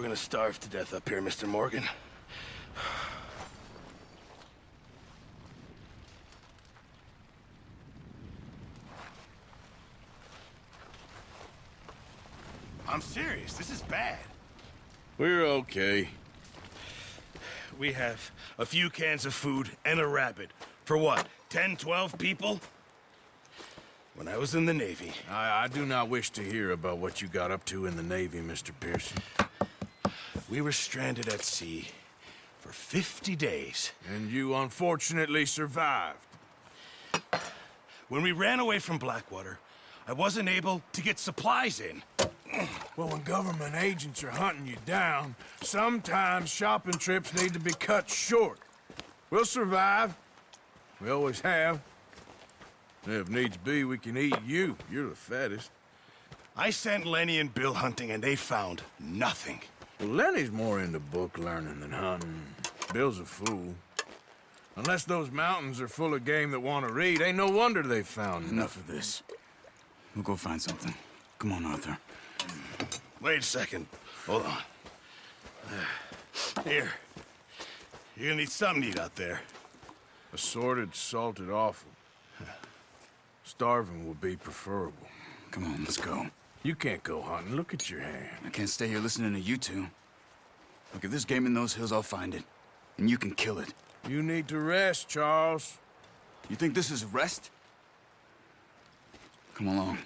We're gonna starve to death up here, Mr. Morgan. I'm serious, this is bad. We're okay. We have a few cans of food and a rabbit. For what, 10, 12 people? When I was in the Navy... I do not wish to hear about what you got up to in the Navy, Mr. Pearson. We were stranded at sea for 50 days. And you unfortunately survived. When we ran away from Blackwater, I wasn't able to get supplies in. Well, when government agents are hunting you down, sometimes shopping trips need to be cut short. We'll survive. We always have. If needs be, we can eat you. You're the fattest. I sent Lenny and Bill hunting, and they found nothing. Well, Lenny's more into book learning than hunting. Bill's a fool. Unless those mountains are full of game that want to read, ain't no wonder they found Enough of this. We'll go find something. Come on, Arthur. Wait a second. Hold on. Here. You're gonna need something to eat out there. Assorted, salted offal. Starving will be preferable. Come on, let's go. You can't go hunting. Look at your hand. I can't stay here listening to you two. Look, if there's game in those hills, I'll find it. And you can kill it. You need to rest, Charles. You think this is rest? Come along.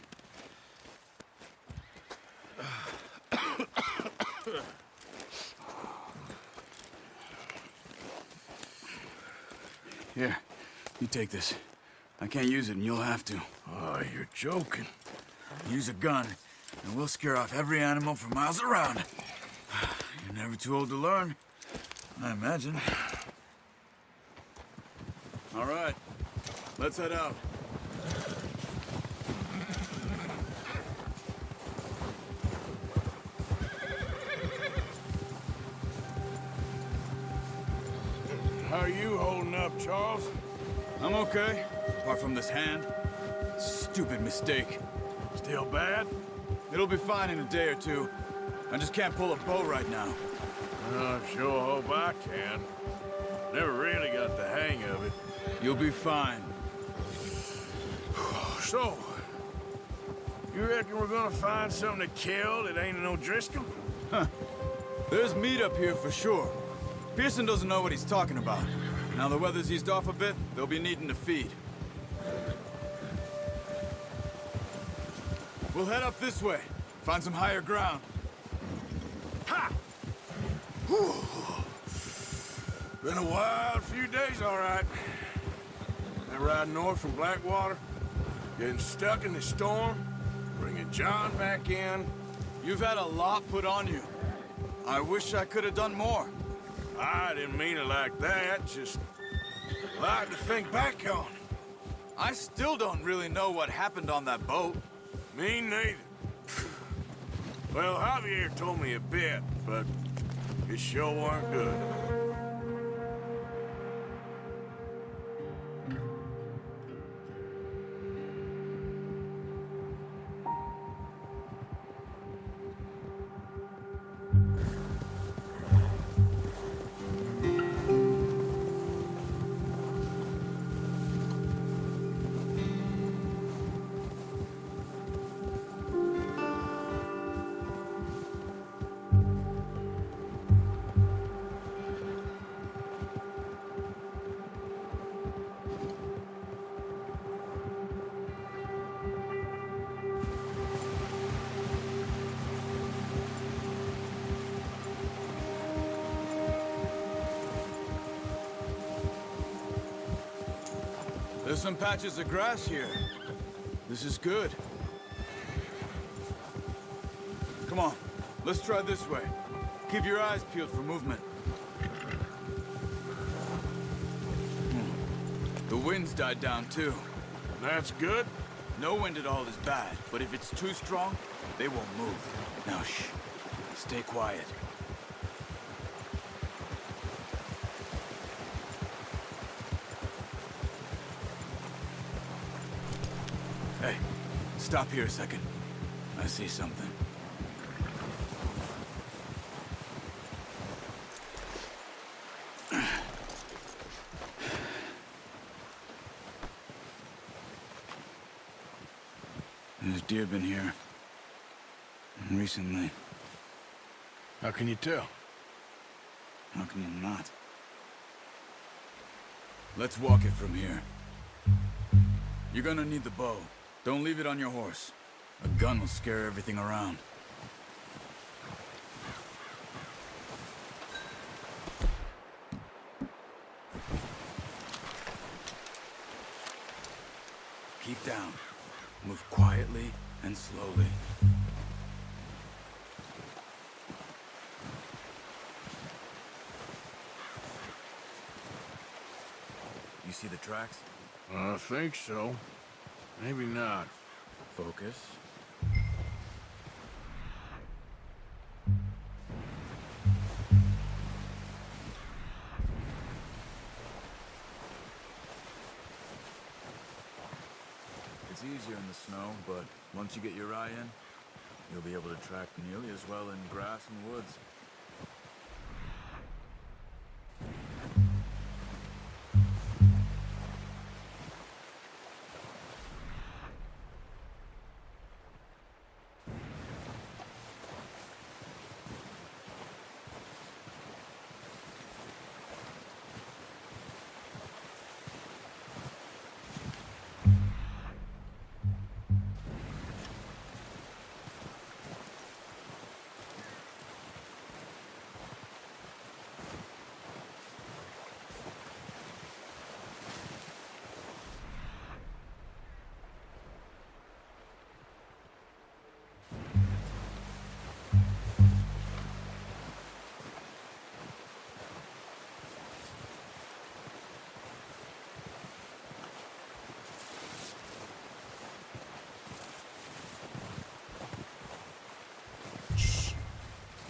Here, you take this. I can't use it, and you'll have to. Oh, you're joking. Use a gun, and we'll scare off every animal for miles around. You're never too old to learn, I imagine. All right, let's head out. How are you holding up, Charles? I'm okay, apart from this hand. Stupid mistake. Still bad? It'll be fine in a day or two. I just can't pull a bow right now. I sure hope I can. Never really got the hang of it. You'll be fine. So, you reckon we're gonna find something to kill that ain't no Driscoll? Huh. There's meat up here for sure. Pearson doesn't know what he's talking about. Now the weather's eased off a bit, they'll be needing to feed. We'll head up this way. Find some higher ground. Ha! Whew. Been a wild few days, all right. That ride north from Blackwater, getting stuck in the storm, bringing John back in. You've had a lot put on you. I wish I could have done more. I didn't mean it like that, just a lot to think back on. I still don't really know what happened on that boat. Me neither. Well, Javier told me a bit, but it sure weren't good. There's some patches of grass here. This is good. Come on, let's try this way. Keep your eyes peeled for movement. The wind's died down too. That's good. No wind at all is bad, but if it's too strong, they won't move. Now shh, stay quiet. Hey, stop here a second. I see something. There's deer been here. Recently. How can you tell? How can you not? Let's walk it from here. You're gonna need the bow. Don't leave it on your horse. A gun will scare everything around. Keep down. Move quietly and slowly. You see the tracks? I think so. Maybe not. Focus. It's easier in the snow, but once you get your eye in, you'll be able to track nearly as well in grass and woods.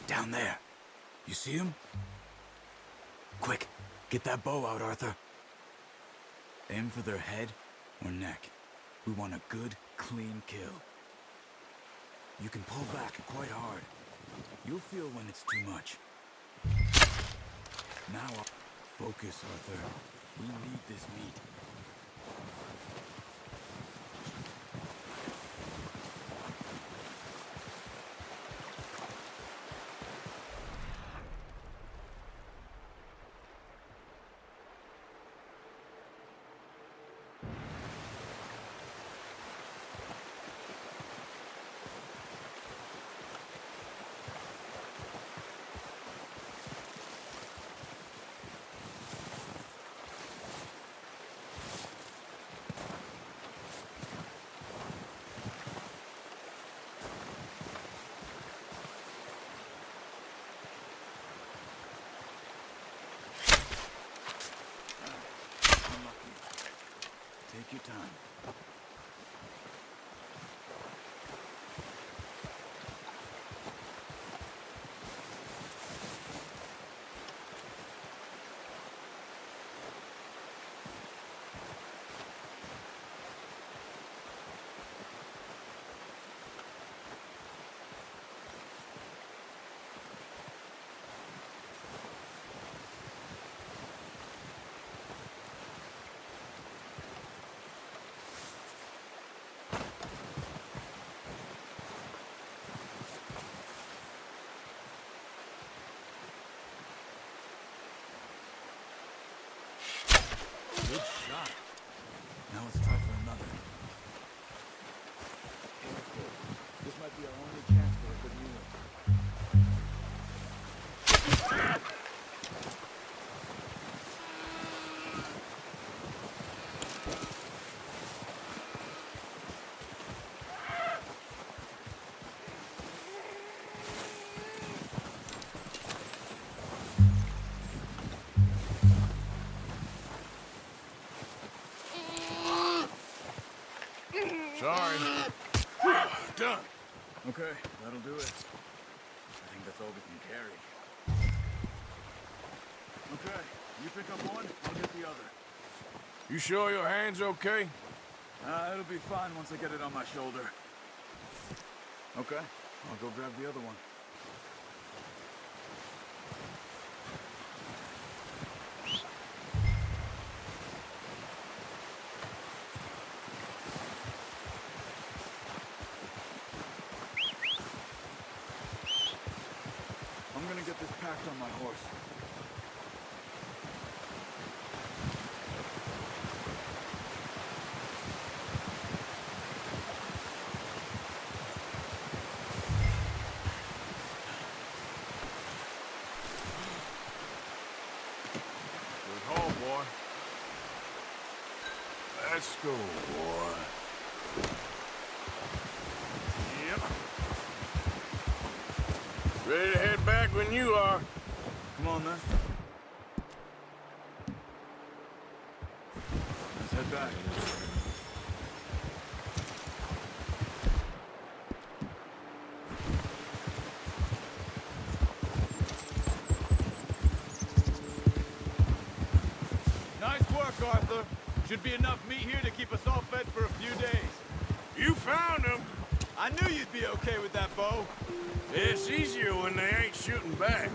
Down there. You see him? Quick, get that bow out, Arthur. Aim for their head or neck. We want a good, clean kill. You can pull back quite hard. You'll feel when it's too much. Now, focus, Arthur. We need this meat. Take your time. Good shot. Now let's try for another. This might be our only chance for a good meal. Sorry. Done. Okay, that'll do it. I think that's all we can carry. Okay, you pick up one, I'll get the other. You sure your hand's okay? It'll be fine once I get it on my shoulder. Okay, I'll go grab the other one. Let's go, boy. Yep. Ready to head back when you are. Come on, then. Let's head back. Nice work, Arthur. Should be enough meat here to keep us all fed for a few days. You found him. I knew you'd be okay with that bow. It's easier when they ain't shooting back.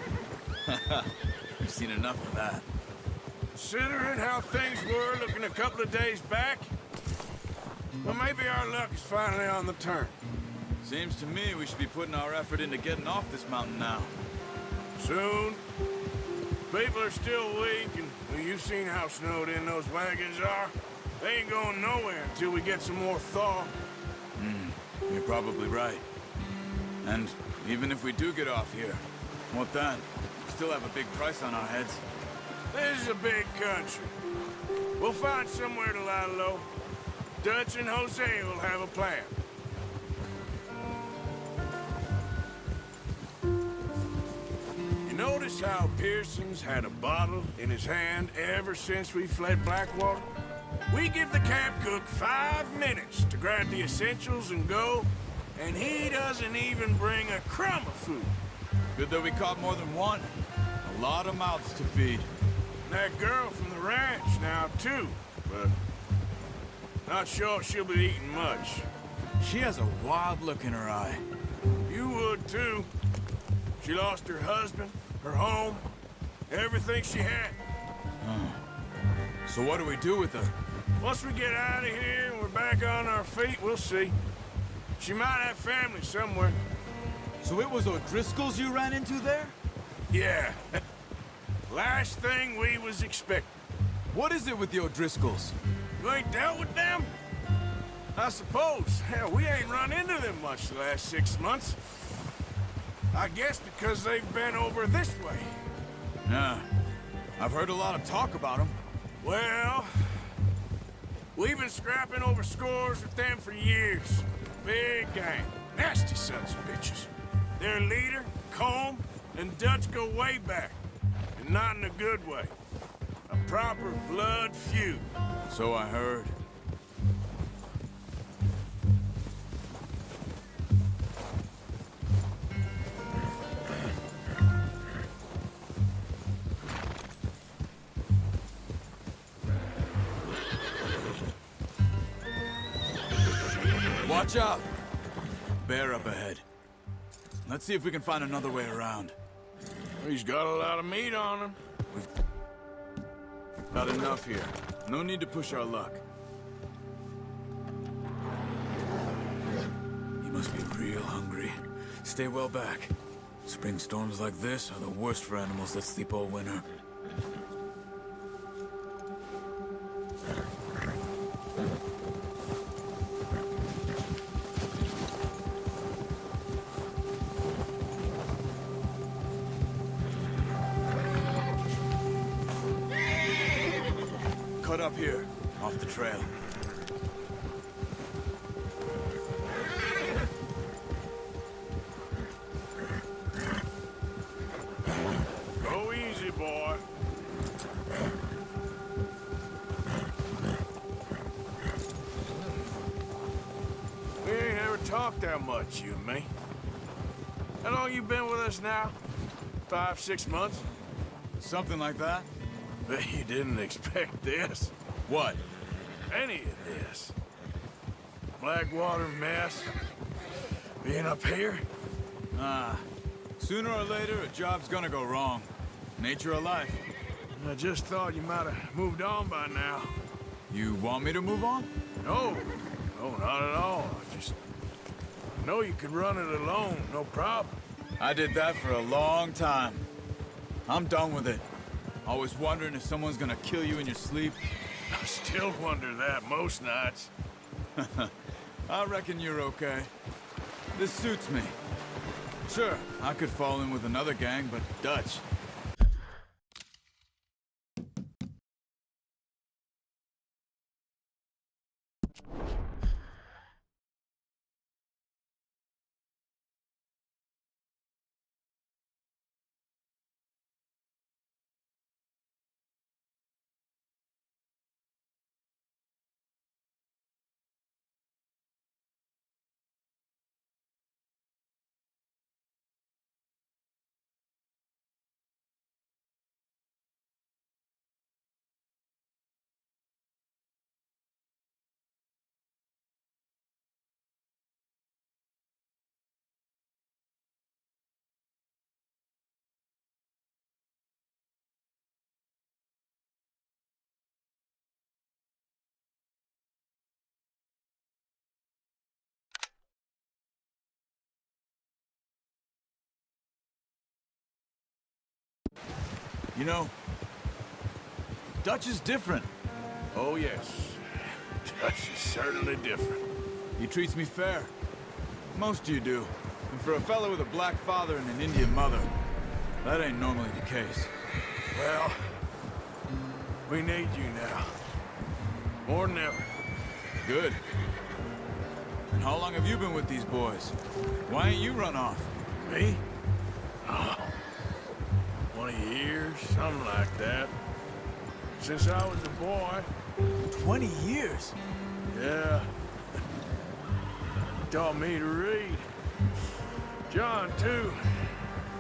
We've seen enough of that. Considering how things were looking a couple of days back, well, maybe our luck is finally on the turn. Seems to me we should be putting our effort into getting off this mountain now. Soon. People are still weak, and well, you've seen how snowed in those wagons are. They ain't going nowhere until we get some more thaw. You're probably right. And even if we do get off here, what then? We still have a big price on our heads. This is a big country. We'll find somewhere to lie low. Dutch and Jose will have a plan. You notice how Pearson's had a bottle in his hand ever since we fled Blackwater? We give the camp cook 5 minutes to grab the essentials and go, and he doesn't even bring a crumb of food. Good that we caught more than one. A lot of mouths to feed. That girl from the ranch now, too, but not sure she'll be eating much. She has a wild look in her eye. You would, too. She lost her husband, her home, everything she had. So what do we do with her? Once we get out of here and we're back on our feet, we'll see. She might have family somewhere. So it was O'Driscoll's you ran into there? Yeah. Last thing we was expecting. What is it with the O'Driscolls? You ain't dealt with them? I suppose. Hell, we ain't run into them much the last 6 months. I guess because they've been over this way. Yeah. I've heard a lot of talk about them. Well, we've been scrapping over scores with them for years. Big gang. Nasty sons of bitches. Their leader, Combe, and Dutch go way back. And not in a good way. A proper blood feud. So I heard. Watch out! Bear up ahead. Let's see if we can find another way around. He's got a lot of meat on him. We've got enough here. No need to push our luck. He must be real hungry. Stay well back. Spring storms like this are the worst for animals that sleep all winter. Cut up here, off the trail. Go easy, boy. We ain't ever talked that much, you and me. How long you been with us now? 5, 6 months? Something like that? Bet you didn't expect this. What? Any of this. Blackwater mess. Being up here. Sooner or later, a job's gonna go wrong. Nature of life. I just thought you might have moved on by now. You want me to move on? No. No, not at all. I just know you could run it alone, no problem. I did that for a long time. I'm done with it. Always wondering if someone's gonna kill you in your sleep. I still wonder that most nights. I reckon you're okay. This suits me. Sure, I could fall in with another gang, but Dutch, You know, Dutch is different. Oh, yes. Dutch is certainly different. He treats me fair. Most of you do. And for a fellow with a black father and an Indian mother, that ain't normally the case. Well, we need you now. More than ever. Good. And how long have you been with these boys? Why ain't you run off? Me? Oh, 20 years, something like that. Since I was a boy. 20 years? Yeah. He taught me to read. John, too.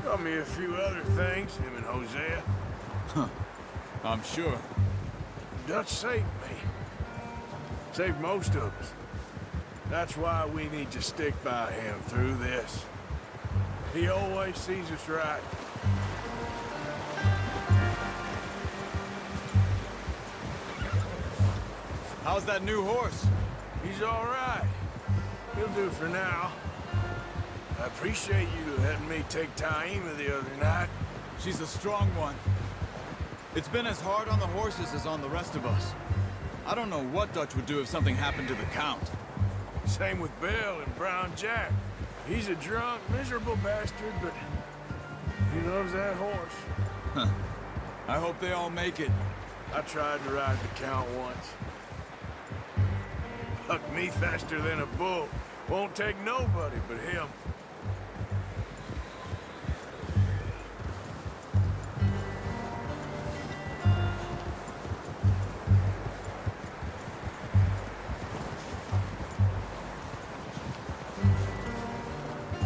Taught me a few other things, him and Hosea. Huh. I'm sure. Dutch saved me. Saved most of us. That's why we need to stick by him through this. He always sees us right. How's that new horse? He's all right. He'll do for now. I appreciate you letting me take Taima the other night. She's a strong one. It's been as hard on the horses as on the rest of us. I don't know what Dutch would do if something happened to the Count. Same with Bill and Brown Jack. He's a drunk, miserable bastard, but he loves that horse. Huh. I hope they all make it. I tried to ride the Count once. Hucked me faster than a bull. Won't take nobody but him.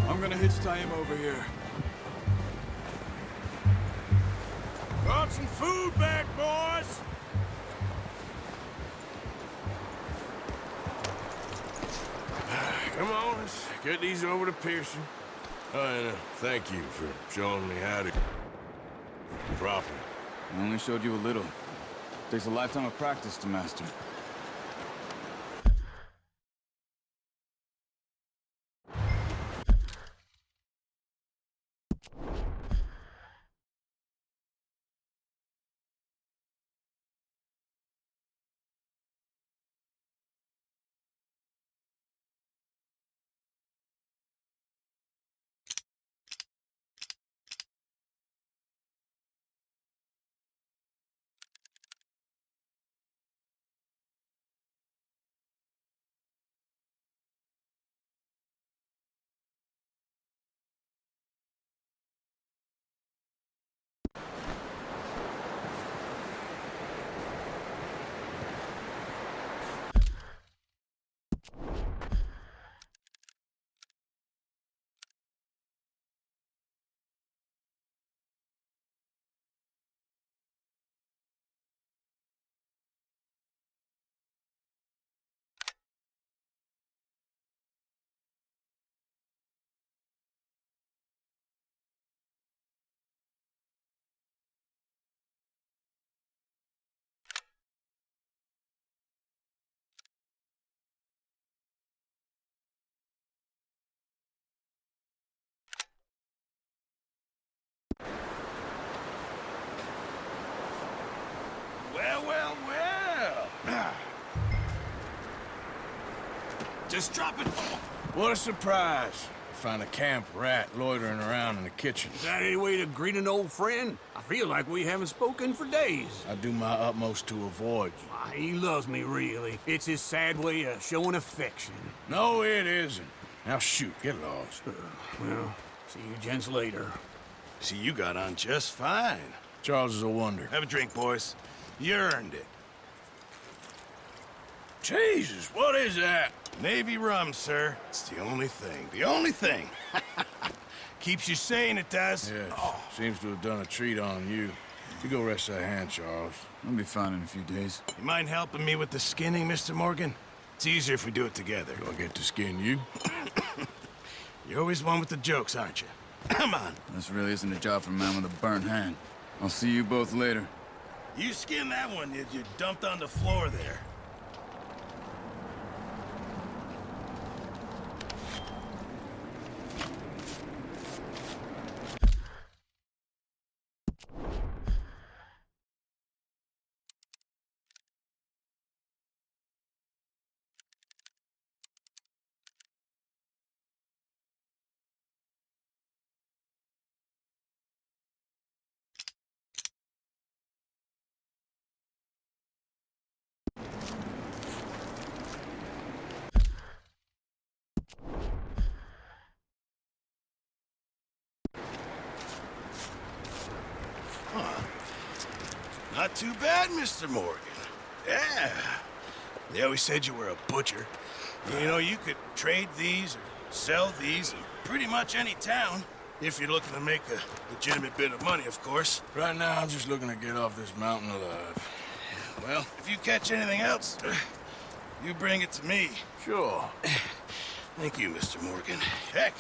I'm gonna hitch Taima over here. Brought some food back, boys! Come on, let's get these over to Pearson. And thank you for showing me how to properly. I only showed you a little. Takes a lifetime of practice to master. Well. Just drop it. What a surprise. Find a camp rat loitering around in the kitchen. Is that any way to greet an old friend? I feel like we haven't spoken for days. I do my utmost to avoid you. he loves me, really. It's his sad way of showing affection. No, it isn't. Now shoot, get lost. Well, see you gents later. See, you got on just fine. Charles is a wonder. Have a drink, boys. You earned it. Jesus, what is that? Navy rum, sir. It's the only thing. The only thing. Keeps you sane, it does. Yes, seems to have done a treat on you. You go rest that hand, Charles. I'll be fine in a few days. You mind helping me with the skinning, Mr. Morgan? It's easier if we do it together. Do I get to skin you? You're always one with the jokes, aren't you? Come on. This really isn't a job for a man with a burnt hand. I'll see you both later. You skin that one you dumped on the floor there. Not too bad, Mr. Morgan. Yeah. They always said you were a butcher. You know, you could trade these or sell these in pretty much any town. If you're looking to make a legitimate bit of money, of course. Right now, I'm just looking to get off this mountain alive. Well, if you catch anything else, you bring it to me. Sure. Thank you, Mr. Morgan. Heck,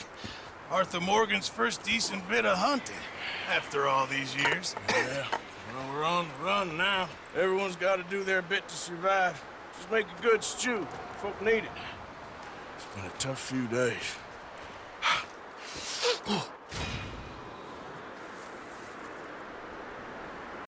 Arthur Morgan's first decent bit of hunting after all these years. Yeah. Well, we're on the run now. Everyone's got to do their bit to survive. Just make a good stew. Folk need it. It's been a tough few days.